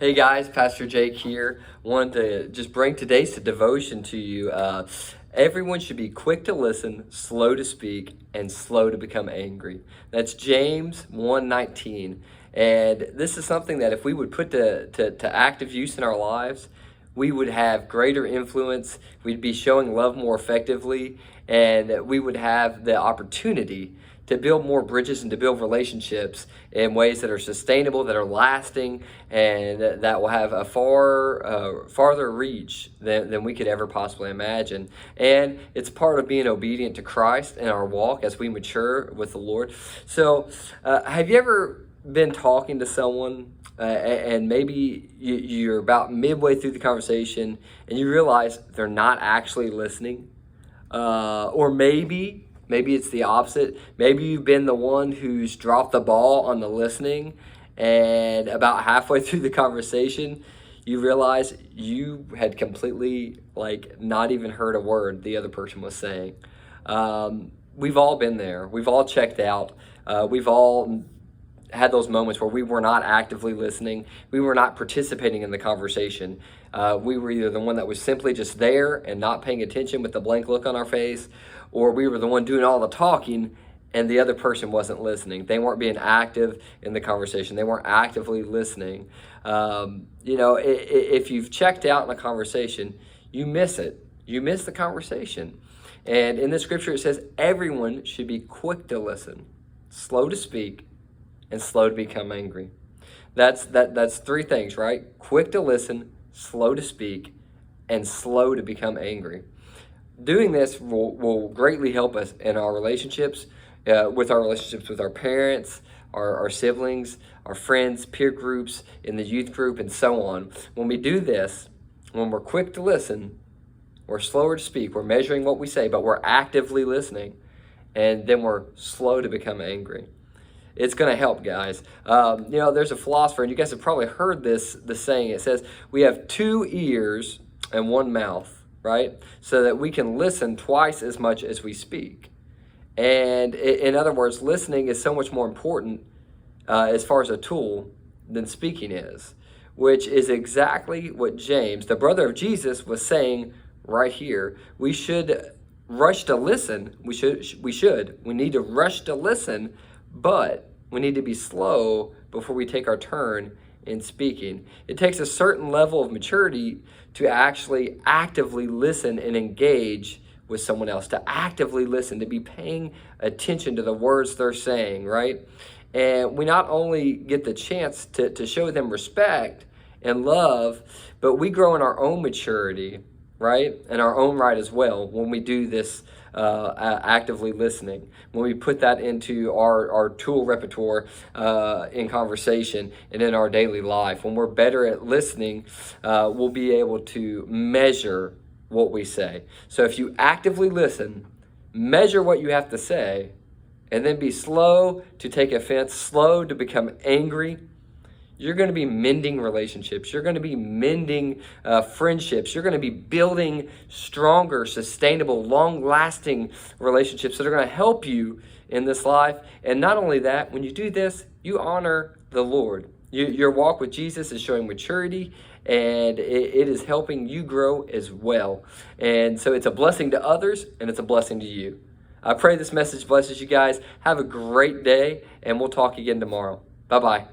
Hey guys, Pastor Jake here. Wanted to just bring today's devotion to you. Everyone should be quick to listen, slow to speak, and slow to become angry. That's James 1:19. And this is something that if we would put to active use in our lives, we would have greater influence, we'd be showing love more effectively, and we would have the opportunity to build more bridges and to build relationships in ways that are sustainable, that are lasting, and that will have a farther reach than we could ever possibly imagine. And it's part of being obedient to Christ in our walk as we mature with the Lord. So, have you ever been talking to someone and maybe you're about midway through the conversation and you realize they're not actually listening? Or maybe it's the opposite. Maybe you've been the one who's dropped the ball on the listening, and about halfway through the conversation, you realize you had completely not even heard a word the other person was saying. We've all been there. We've all checked out. We've all had those moments where we were not actively listening. We were not participating in the conversation. We were either the one that was simply just there and not paying attention with a blank look on our face, or we were the one doing all the talking and the other person wasn't listening. They weren't being active in the conversation. They weren't actively listening. If you've checked out in a conversation, you miss it. You miss the conversation. And in the scripture, it says everyone should be quick to listen, slow to speak, and slow to become angry. That's three things, right? Quick to listen, slow to speak, and slow to become angry. Doing this will greatly help us in our relationships, with our parents, our siblings, our friends, peer groups, in the youth group, and so on. When we do this, when we're quick to listen, we're slower to speak, we're measuring what we say, but we're actively listening, and then we're slow to become angry. It's going to help, guys. There's a philosopher, and you guys have probably heard the saying. It says, we have 2 ears and 1 mouth, right? So that we can listen twice as much as we speak. And in other words, listening is so much more important as far as a tool than speaking is, which is exactly what James, the brother of Jesus, was saying right here. We should rush to listen. We need to rush to listen, but we need to be slow before we take our turn in speaking. It takes a certain level of maturity to actually actively listen and engage with someone else, to actively listen, to be paying attention to the words they're saying, right? And we not only get the chance to show them respect and love, but we grow in our own maturity, right? And our own right as well when we do this actively listening. When we put that into our tool repertoire in conversation and in our daily life. When we're better at listening, we'll be able to measure what we say. So if you actively listen, measure what you have to say, and then be slow to take offense, slow to become angry, you're going to be mending relationships. You're going to be mending friendships. You're going to be building stronger, sustainable, long-lasting relationships that are going to help you in this life. And not only that, when you do this, you honor the Lord. Your walk with Jesus is showing maturity, and it is helping you grow as well. And so it's a blessing to others, and it's a blessing to you. I pray this message blesses you guys. Have a great day, and we'll talk again tomorrow. Bye-bye.